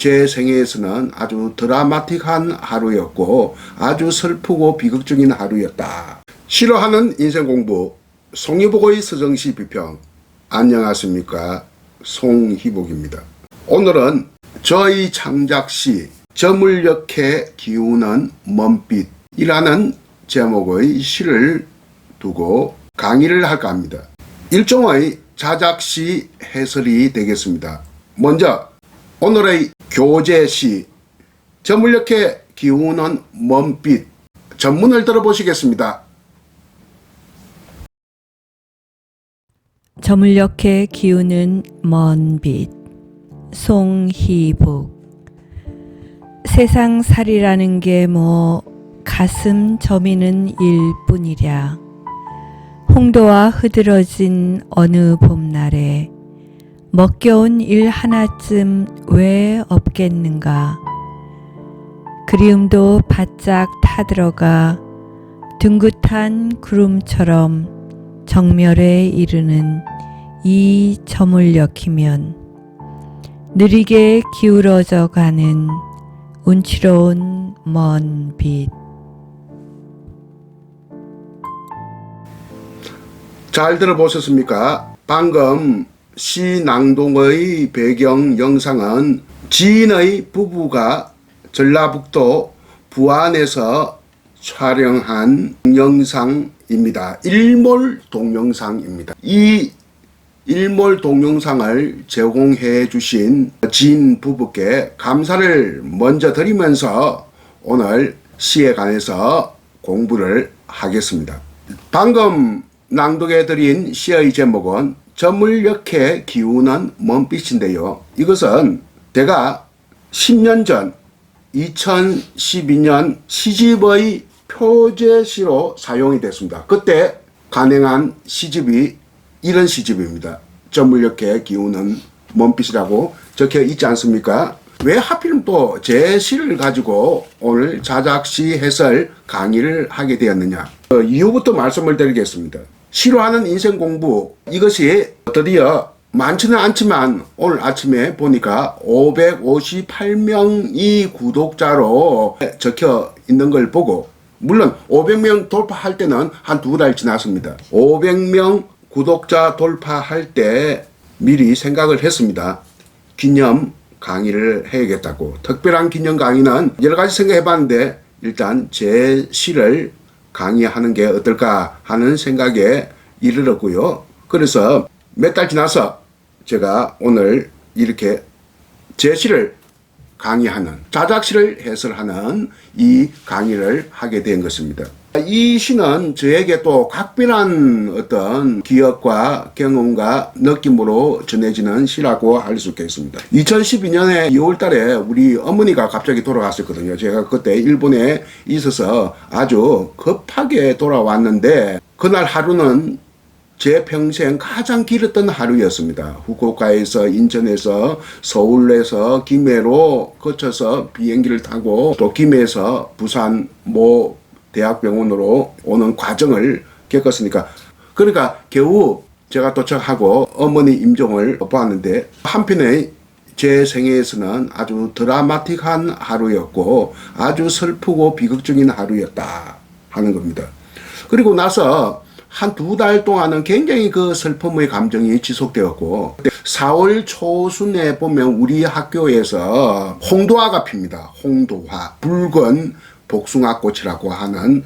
제 생애에서는 아주 드라마틱한 하루였고 아주 슬프고 비극적인 하루였다. 싫어하는 인생 공부 송희복의 서정시 비평. 안녕하십니까, 송희복입니다. 오늘은 저의 창작시 저물녘에 기우는 먼빛이라는 제목의 시를 두고 강의를 할까 합니다. 일종의 자작시 해설이 되겠습니다. 먼저 오늘의 교재시 저물녘에 기우는 먼빛 전문을 들어보시겠습니다. 저물녘에 기우는 먼 빛. 송희복. 세상살이라는 게 뭐 가슴 저미는 일뿐이랴. 홍도와 흐드러진 어느 봄날에 먹겨온 일 하나쯤 왜 없겠는가. 그리움도 바짝 타들어가 둥긋한 구름처럼 정멸에 이르는 이 저물녘이면 느리게 기울어져 가는 운치러운 먼 빛. 잘 들어보셨습니까? 방금 시 낭독의 배경 영상은 지인의 부부가 전라북도 부안에서 촬영한 영상입니다. 일몰 동영상입니다. 이 일몰 동영상을 제공해 주신 지인 부부께 감사를 먼저 드리면서 오늘 시에 관해서 공부를 하겠습니다. 방금 낭독해 드린 시의 제목은 저물녘에 기우는 먼빛인데요. 이것은 제가 10년 전 2012년 시집의 표제시로 사용이 됐습니다. 그때 간행한 시집이 이런 시집입니다. 저물녘에 기우는 먼빛이라고 적혀 있지 않습니까? 왜 하필 또 제 시를 가지고 오늘 자작시 해설 강의를 하게 되었느냐, 이유부터 말씀을 드리겠습니다. 싫어하는 인생 공부, 이것이 드디어 많지는 않지만 오늘 아침에 보니까 558명이 구독자로 적혀 있는 걸 보고, 물론 500명 돌파할 때는 한 2달 지났습니다. 500명 구독자 돌파할 때 미리 생각을 했습니다. 기념 강의를 해야겠다고. 특별한 기념 강의는 여러 가지 생각해 봤는데 일단 제 시를 강의하는 게 어떨까 하는 생각에 이르렀고요. 그래서 몇 달 지나서 제가 오늘 이렇게 제 시를 강의하는, 자작시를 해설하는 이 강의를 하게 된 것입니다. 이 시는 저에게 또 각별한 어떤 기억과 경험과 느낌으로 전해지는 시라고 할 수 있겠습니다. 2012년에 2월 달에 우리 어머니가 갑자기 돌아갔었거든요. 제가 그때 일본에 있어서 아주 급하게 돌아왔는데 그날 하루는 제 평생 가장 길었던 하루였습니다. 후쿠오카에서, 인천에서, 서울에서 김해로 거쳐서 비행기를 타고 또 김해에서 부산 모 대학병원으로 오는 과정을 겪었으니까, 그러니까 겨우 제가 도착하고 어머니 임종을 보았는데 한편에 제 생애에서는 아주 드라마틱한 하루였고 아주 슬프고 비극적인 하루였다 하는 겁니다. 그리고 나서 한 2달 동안은 굉장히 그 슬픔의 감정이 지속되었고, 4월 초순에 보면 우리 학교에서 홍도화가 핍니다. 홍도화. 붉은 복숭아꽃이라고 하는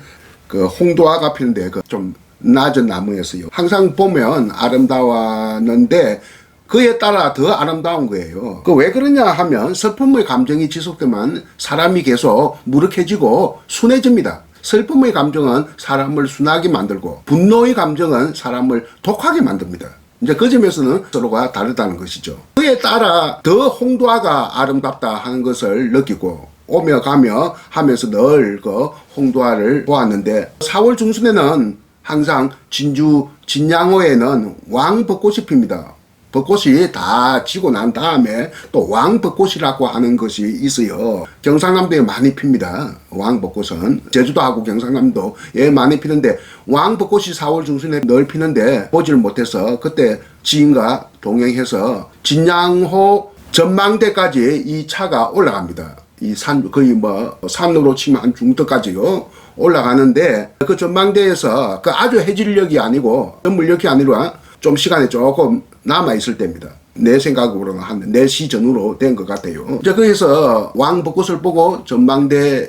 그 홍도화가 피는데 그 좀 낮은 나무였어요. 항상 보면 아름다웠는데 그에 따라 더 아름다운 거예요. 그 왜 그러냐 하면 슬픔의 감정이 지속되면 사람이 계속 무력해지고 순해집니다. 슬픔의 감정은 사람을 순하게 만들고 분노의 감정은 사람을 독하게 만듭니다. 이제 그 점에서는 서로가 다르다는 것이죠. 그에 따라 더 홍도화가 아름답다 하는 것을 느끼고 오며 가며 하면서 늘 그 홍도화를 보았는데, 4월 중순에는 항상 진주 진양호에는 왕벚꽃이 핍니다. 벚꽃이 다 지고 난 다음에 또 왕벚꽃이라고 하는 것이 있어요. 경상남도에 많이 핍니다. 왕벚꽃은 제주도하고 경상남도에 많이 피는데 왕벚꽃이 4월 중순에 늘 피는데 보지를 못해서 그때 지인과 동행해서 진양호 전망대까지 이 차가 올라갑니다. 이 산, 거의 뭐, 산으로 치면 한 중턱까지요. 올라가는데, 그 전망대에서 그 아주 해질녘이 아니고, 전물녘이 아니라 좀 시간이 조금 남아있을 때입니다. 내 생각으로는 한 4시 전후로 된 것 같아요. 이제 거기서 왕벚꽃을 보고 전망대에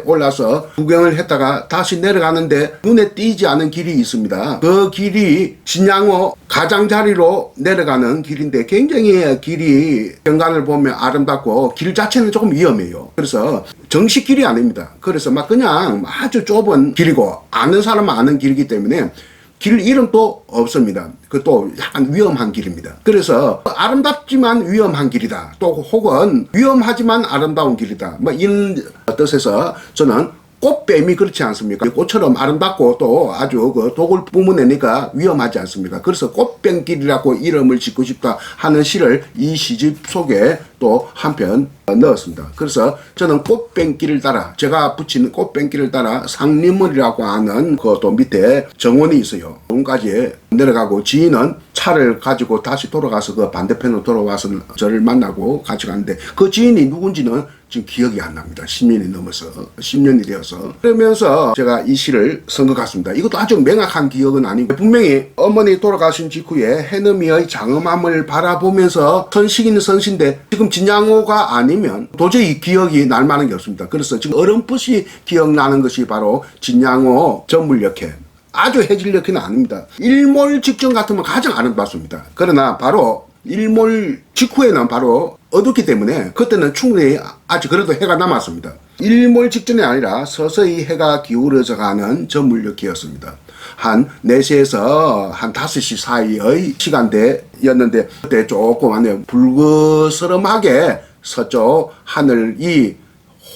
올라서 구경을 했다가 다시 내려가는데 눈에 띄지 않은 길이 있습니다. 그 길이 진양호 가장자리로 내려가는 길인데 굉장히 길이 경관을 보면 아름답고 길 자체는 조금 위험해요. 그래서 정식 길이 아닙니다. 그래서 막 그냥 아주 좁은 길이고 아는 사람은 아는 길이기 때문에 길 이름도 없습니다. 그것도 약간 위험한 길입니다. 그래서 아름답지만 위험한 길이다. 또 혹은 위험하지만 아름다운 길이다. 뭐 이런 뜻에서 저는 꽃뱀이 그렇지 않습니까? 꽃처럼 아름답고 또 아주 그 독을 뿜어내니까 위험하지 않습니까? 그래서 꽃뱀길이라고 이름을 짓고 싶다 하는 시를 이 시집 속에 또 한편 넣었습니다. 그래서 저는 꽃뱀길을 따라 제가 붙인 꽃뱀길을 따라 상림을이라고 하는 그또 밑에 정원이 있어요. 정원까지 내려가고 지인은 차를 가지고 다시 돌아가서 그 반대편으로 돌아와서 저를 만나고 같이 갔는데 그 지인이 누군지는 지금 기억이 안 납니다. 10년이 넘어서 10년이 되어서 그러면서 제가 이 시를 쓴 것 같습니다. 이것도 아주 명확한 기억은 아니고 분명히 어머니 돌아가신 직후에 해넘이의 장엄함을 바라보면서 선식이는 선시인데 지금 진양호가 아니면 도저히 기억이 날 만한 게 없습니다. 그래서 지금 어렴풋이 기억나는 것이 바로 진양호 전물역회 아주 해질녘은 아닙니다. 일몰 직전 같으면 가장 아름답습니다. 그러나 바로 일몰 직후에는 바로 어둡기 때문에 그때는 충분히 아직 그래도 해가 남았습니다. 일몰 직전이 아니라 서서히 해가 기울어져 가는 전물녘이었습니다. 한 4시에서 한 5시 사이의 시간대였는데 그때 조금 안에 불그스름하게 서쪽 하늘이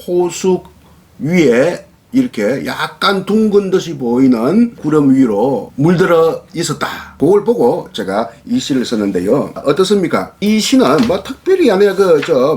호수 위에 이렇게 약간 둥근 듯이 보이는 구름 위로 물들어 있었다. 그걸 보고 제가 이 시를 썼는데요. 어떻습니까? 이 시는 뭐 특별히 안에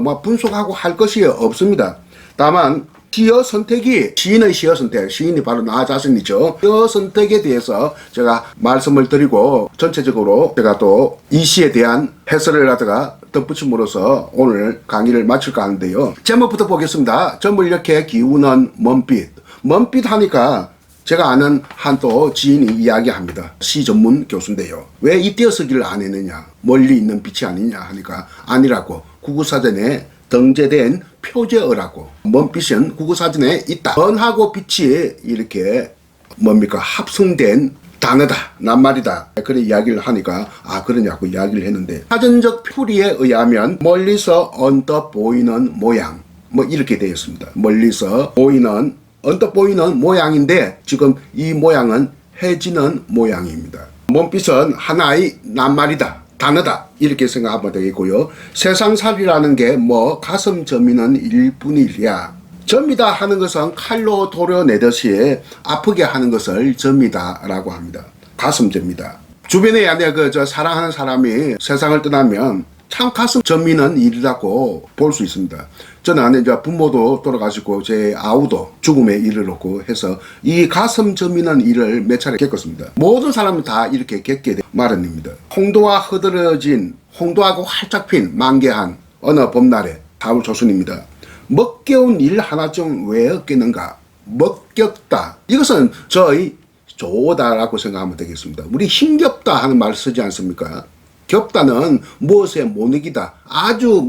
뭐 분석하고 할 것이 없습니다. 다만 시어 선택이 시인의 시어 선택, 시인이 바로 나 자신이죠. 시어 선택에 대해서 제가 말씀을 드리고 전체적으로 제가 또 이 시에 대한 해설을 하다가 덧붙임으로써 오늘 강의를 마칠까 하는데요. 제목부터 보겠습니다. 전물녘에 기우는 먼빛. 먼빛 하니까 제가 아는 한 또 지인이 이야기합니다. 시 전문 교수인데요. 왜 이 띄어쓰기를 안 했느냐? 멀리 있는 빛이 아니냐 하니까 아니라고 국어사전에 등재된 표제어라고. 먼빛은 국어사전에 있다. 먼하고 빛이 이렇게 뭡니까? 합성된 단어다, 낱말이다. 그런 이야기를 하니까 그러냐고 이야기를 했는데 사전적 풀이에 의하면 멀리서 언뜻 보이는 모양 뭐 이렇게 되어 있습니다. 멀리서 보이는 언뜻 보이는 모양인데 지금 이 모양은 해지는 모양입니다. 먼빛은 하나의 낱말이다, 단어다 이렇게 생각하면 되겠고요. 세상살이라는 게 뭐 가슴 저미는 일뿐이랴. 점이다 하는 것은 칼로 도려내듯이 아프게 하는 것을 점이다 라고 합니다. 가슴점이다. 주변에 안에 사랑하는 사람이 세상을 떠나면 참 가슴 점이는 일이라고 볼 수 있습니다. 저는 이제 부모도 돌아가시고 제 아우도 죽음에 이르렀고 해서 이 가슴 점이는 일을 몇 차례 겪었습니다. 모든 사람은 다 이렇게 겪게 된 마련입니다. 홍도와 흐드러진 홍도하고 활짝 핀 만개한 어느 봄날에 4월 초순입니다. 먹겨운 일 하나쯤 왜 없겠는가? 먹겹다. 이것은 저의 좋다라고 생각하면 되겠습니다. 우리 힘겹다 하는 말을 쓰지 않습니까? 겹다는 무엇에 못 이기다. 아주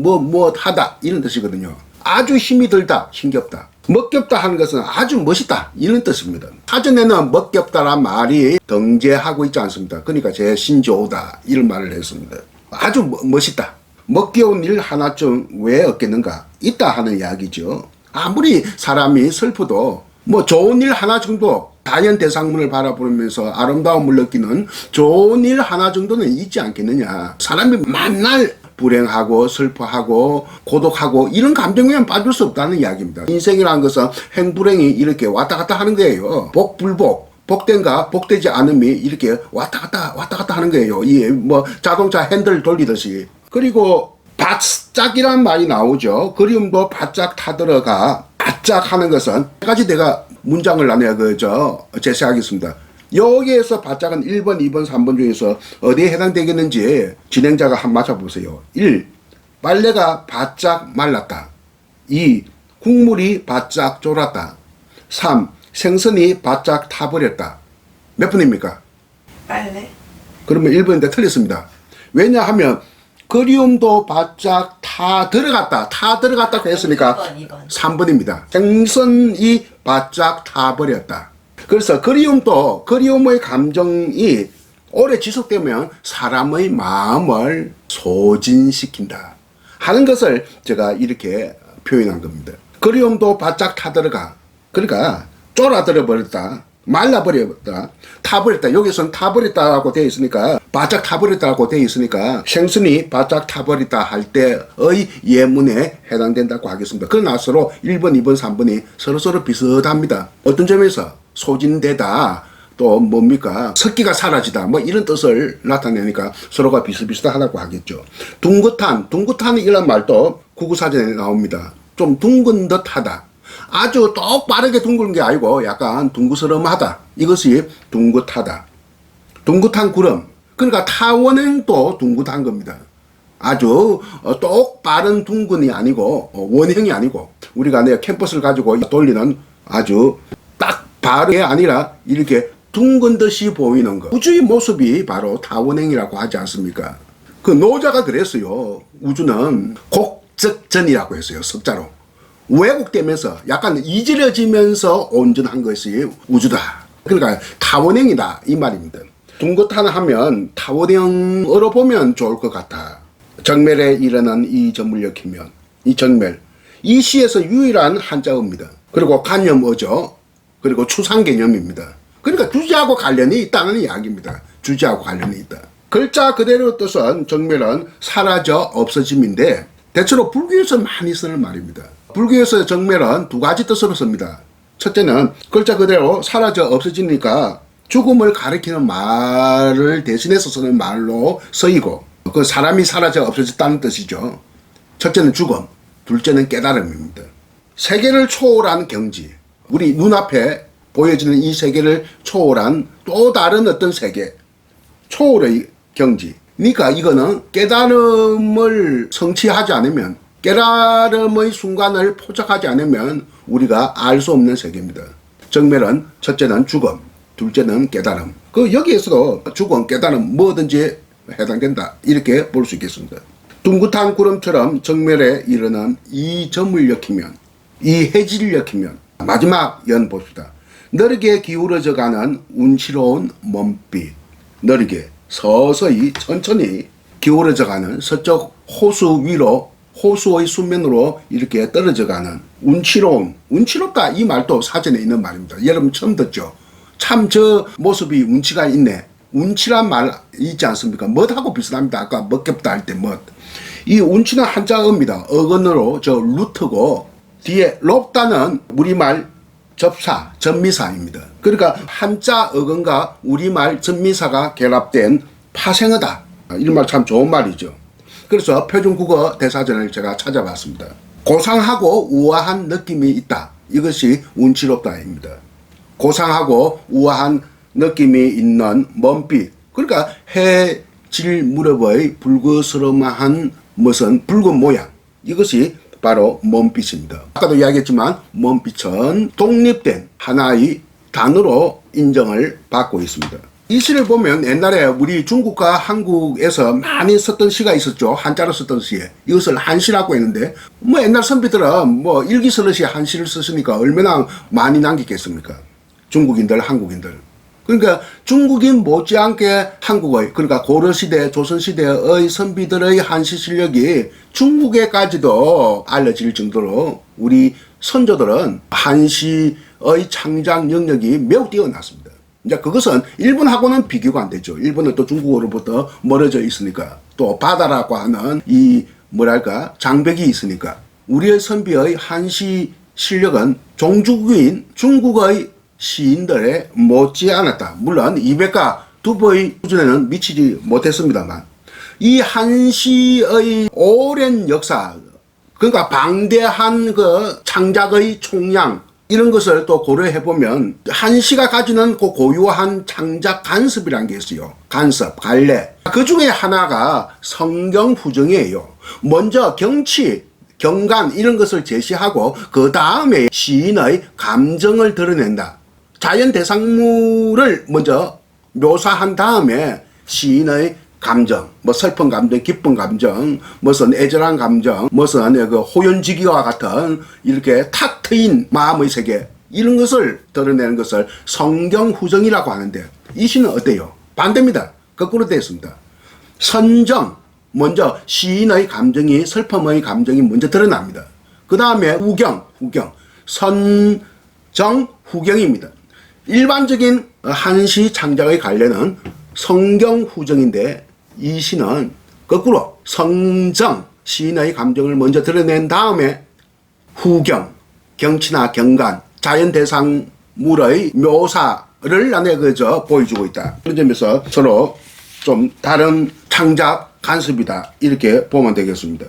하다 이런 뜻이거든요. 아주 힘이 들다. 힘겹다. 먹겹다 하는 것은 아주 멋있다 이런 뜻입니다. 사전에는 먹겹다란 말이 등재하고 있지 않습니다. 그러니까 제 신조다 이런 말을 했습니다. 아주 멋있다. 먹겨운 일 하나쯤 왜 없겠는가? 있다 하는 이야기죠. 아무리 사람이 슬퍼도 뭐 좋은 일 하나 정도 자연 대상문을 바라보면서 아름다움을 느끼는 좋은 일 하나 정도는 있지 않겠느냐. 사람이 만날 불행하고 슬퍼하고 고독하고 이런 감정에는 빠질 수 없다는 이야기입니다. 인생이라는 것은 행불행이 이렇게 왔다 갔다 하는 거예요. 복불복. 복된가 복되지 않음이 이렇게 왔다 갔다 하는 거예요. 이 뭐 자동차 핸들 돌리듯이. 그리고 바짝이란 말이 나오죠. 그림도 바짝 타들어가. 바짝 하는 것은 한 가지 내가 문장을 제시하겠습니다. 여기에서 바짝은 1번, 2번, 3번 중에서 어디에 해당되겠는지 진행자가 한번 맞춰보세요. 1. 빨래가 바짝 말랐다. 2. 국물이 바짝 졸았다. 3. 생선이 바짝 타버렸다. 몇 번입니까? 빨래. 그러면 1번인데 틀렸습니다. 왜냐하면 그리움도 바짝 타 들어갔다고 했으니까 2번. 3번입니다. 생선이 바짝 타버렸다. 그래서 그리움의 감정이 오래 지속되면 사람의 마음을 소진시킨다 하는 것을 제가 이렇게 표현한 겁니다. 그리움도 바짝 타들어가. 그러니까 쫄아들어 버렸다. 말라버렸다. 타버렸다. 여기서는 타버렸다라고 되어 있으니까 바짝 타버렸다고 되어 있으니까 생선이 바짝 타버렸다 할 때의 예문에 해당된다고 하겠습니다. 그러나 서로 1번, 2번, 3번이 서로서로 비슷합니다. 어떤 점에서 소진되다, 또 뭡니까? 습기가 사라지다, 뭐 이런 뜻을 나타내니까 서로가 비슷비슷하다고 하겠죠. 둥긋한 이런 말도 국어사전에 나옵니다. 좀 둥근 듯하다. 아주 똑바르게 둥근 게 아니고 약간 둥그스름하다. 이것이 둥긋하다. 둥긋한 구름. 그러니까 타원행도 둥긋한 겁니다. 아주 똑바른 둥근이 아니고 원형이 아니고 우리가 내 캠퍼스를 가지고 돌리는 아주 딱 바르게 아니라 이렇게 둥근 듯이 보이는 것. 우주의 모습이 바로 타원행이라고 하지 않습니까? 그 노자가 그랬어요. 우주는 곡적전이라고 했어요. 석자로. 왜곡되면서 약간 이질러지면서 온전한 것이 우주다. 그러니까 타원형이다 이 말입니다. 둥긋하나 하면 타원형으로 보면 좋을 것 같아. 정멸에 일어난 이 점을 엮이면 이 정멸 이 시에서 유일한 한자어입니다. 그리고 관념어죠. 그리고 추상 개념입니다. 그러니까 주제하고 관련이 있다는 이야기입니다. 주제하고 관련이 있다. 글자 그대로 뜻은 정멸은 사라져 없어짐인데 대체로 불교에서 많이 쓰는 말입니다. 불교에서 정멸은 두 가지 뜻으로 씁니다. 첫째는 글자 그대로 사라져 없어지니까 죽음을 가리키는 말을 대신해서 쓰는 말로 쓰이고 그 사람이 사라져 없어졌다는 뜻이죠. 첫째는 죽음, 둘째는 깨달음입니다. 세계를 초월한 경지, 우리 눈앞에 보여지는 이 세계를 초월한 또 다른 어떤 세계, 초월의 경지. 그러니까 이거는 깨달음을 성취하지 않으면, 깨달음의 순간을 포착하지 않으면 우리가 알 수 없는 세계입니다. 정멸은 첫째는 죽음, 둘째는 깨달음. 그 여기에서도 죽음, 깨달음 뭐든지 해당된다 이렇게 볼 수 있겠습니다. 둥긋한 구름처럼 정멸에 일어난 이 점을 엮이면, 이 해지를 엮이면 마지막 연 봅시다. 느리게 기울어져 가는 운치로운 먼빛, 느리게 서서히 천천히 기울어져 가는 서쪽 호수 위로, 호수의 수면으로 이렇게 떨어져 가는 운치로운, 운치롭다 이 말도 사전에 있는 말입니다. 여러분 처음 듣죠? 참 저 모습이 운치가 있네. 운치란 말 있지 않습니까? 멋하고 비슷합니다. 아까 멋겹다 할 때 멋. 이 운치는 한자어입니다. 어근으로 저 루트고 뒤에 롭다는 우리말 접사, 전미사입니다. 그러니까 한자 어근과 우리말 전미사가 결합된 파생어다. 이런 말 참 좋은 말이죠. 그래서 표준국어 대사전을 제가 찾아봤습니다. 고상하고 우아한 느낌이 있다. 이것이 운치롭다입니다. 고상하고 우아한 느낌이 있는 먼빛. 그러니까 해질 무렵의 불그스름한 무슨 붉은 모양. 이것이 바로 먼빛입니다. 아까도 이야기했지만 먼빛은 독립된 하나의 단어로 인정을 받고 있습니다. 이 시를 보면 옛날에 우리 중국과 한국에서 많이 썼던 시가 있었죠. 한자로 썼던 시. 이것을 한시라고 했는데 뭐 옛날 선비들은 뭐 일기 쓰듯이 한시를 쓰시니까 얼마나 많이 남기겠습니까? 중국인들, 한국인들. 그러니까 중국인 못지않게 한국의, 그러니까 고려시대, 조선시대의 선비들의 한시 실력이 중국에까지도 알려질 정도로 우리 선조들은 한시의 창작 영역이 매우 뛰어났습니다. 이제 그것은 일본하고는 비교가 안 되죠. 일본은 또 중국어로부터 멀어져 있으니까, 또 바다라고 하는 이 뭐랄까 장벽이 있으니까 우리의 선비의 한시 실력은 종주국인 중국의 시인들에 못지않았다. 물론 200가 두보의 수준에는 미치지 못했습니다만 이 한시의 오랜 역사, 그러니까 방대한 그 창작의 총량, 이런 것을 또 고려해 보면 한시가 가지는 그 고유한 창작 간섭이라는 게 있어요. 간섭, 갈래. 그 중에 하나가 성경 후정이에요. 먼저 경치, 경관 이런 것을 제시하고 그 다음에 시인의 감정을 드러낸다. 자연 대상물을 먼저 묘사한 다음에 시인의 감정, 뭐 슬픈 감정, 기쁜 감정, 무슨 애절한 감정, 무슨 그 호연지기와 같은 이렇게 탁 트인 마음의 세계 이런 것을 드러내는 것을 성경 후정이라고 하는데 이 시는 어때요? 반대입니다. 거꾸로 되어 있습니다. 선정, 먼저 시인의 감정이 슬픔의 감정이 먼저 드러납니다. 그 다음에 후경, 선정, 후경입니다. 일반적인 한시 창작의 관례는 성경 후정인데 이 시는 거꾸로 성정, 시인의 감정을 먼저 드러낸 다음에 후경, 경치나 경관, 자연 대상물의 묘사를 안에 그저 보여주고 있다. 그런 점에서 서로 좀 다른 창작 간섭이다. 이렇게 보면 되겠습니다.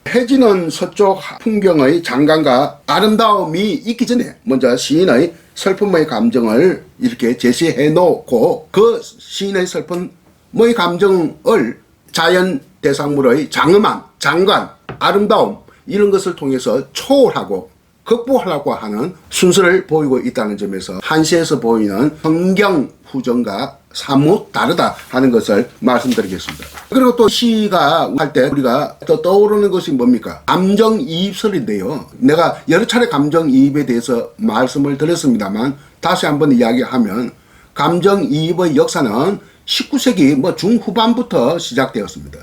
해지는 서쪽 풍경의 장관과 아름다움이 있기 전에 먼저 시인의 슬픔의 감정을 이렇게 제시해 놓고 그 시인의 슬픔의 감정을 자연 대상물의 장엄함, 장관, 아름다움 이런 것을 통해서 초월하고 극복하려고 하는 순서를 보이고 있다는 점에서 한시에서 보이는 성경 후정과 사뭇 다르다 하는 것을 말씀드리겠습니다. 그리고 또 시가 할 때 우리가 또 떠오르는 것이 뭡니까? 감정이입설인데요. 내가 여러 차례 감정이입에 대해서 말씀을 드렸습니다만 다시 한번 이야기하면 감정이입의 역사는 19세기 뭐 중후반부터 시작되었습니다.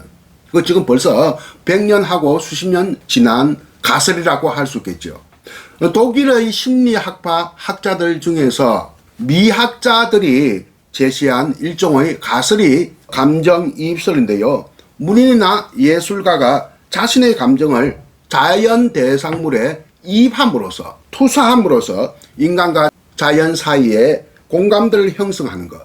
그 지금 벌써 100년하고 수십 년 지난 가설이라고 할 수 있겠죠. 독일의 심리학파 학자들 중에서 미학자들이 제시한 일종의 가설이 감정이입설인데요. 문인이나 예술가가 자신의 감정을 자연 대상물에 이입함으로써 투사함으로써 인간과 자연 사이에 공감대를 형성하는 것.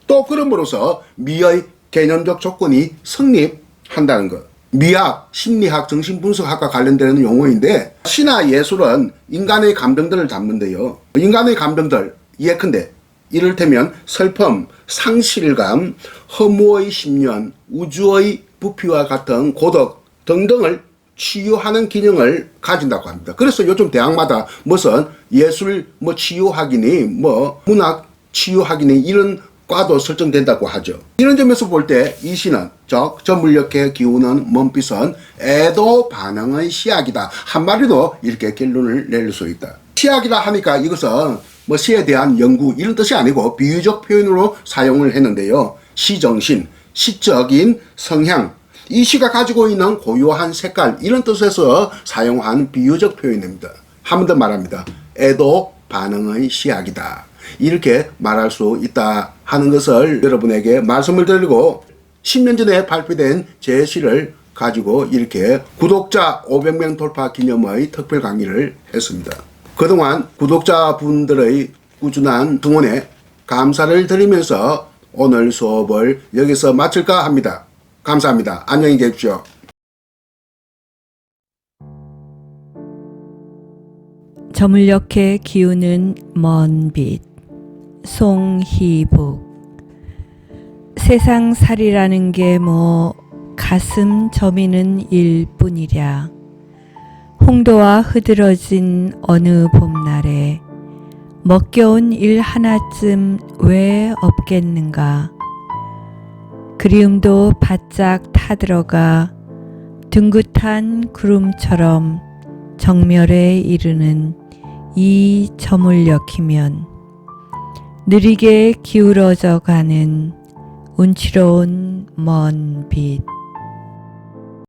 또 그럼으로써 미의 개념적 조건이 성립한다는 것. 미학, 심리학, 정신분석학과 관련되는 용어인데 시나 예술은 인간의 감정들을 담는데요. 인간의 감정들 예컨대 이를테면 슬픔, 상실감, 허무의 심연, 우주의 부피와 같은 고독 등등을 치유하는 기능을 가진다고 합니다. 그래서 요즘 대학마다 무슨 예술 치유학이니 문학 치유학이니 이런 과도 설정된다고 하죠. 이런 점에서 볼 때 이 시는 즉 저물녘에 기우는 먼빛은 애도 반응의 시약이다. 한마디로 이렇게 결론을 낼 수 있다. 시약이라 하니까 이것은 시에 대한 연구 이런 뜻이 아니고 비유적 표현으로 사용을 했는데요. 시정신, 시적인 성향, 이 시가 가지고 있는 고유한 색깔 이런 뜻에서 사용한 비유적 표현입니다. 한 번 더 말합니다. 애도 반응의 시약이다. 이렇게 말할 수 있다 하는 것을 여러분에게 말씀을 드리고 10년 전에 발표된 제 시를 가지고 이렇게 구독자 500명 돌파 기념의 특별 강의를 했습니다. 그동안 구독자분들의 꾸준한 응원에 감사를 드리면서 오늘 수업을 여기서 마칠까 합니다. 감사합니다. 안녕히 계십시오. 저물녘에 기우는 먼 빛 송희북. 세상살이라는 게 가슴 저미는 일뿐이랴. 홍도와 흐드러진 어느 봄날에 먹겨온 일 하나쯤 왜 없겠는가. 그리움도 바짝 타들어가 둥긋한 구름처럼 정멸에 이르는 이 저물녘이면 느리게 기울어져 가는 운치러운 먼 빛.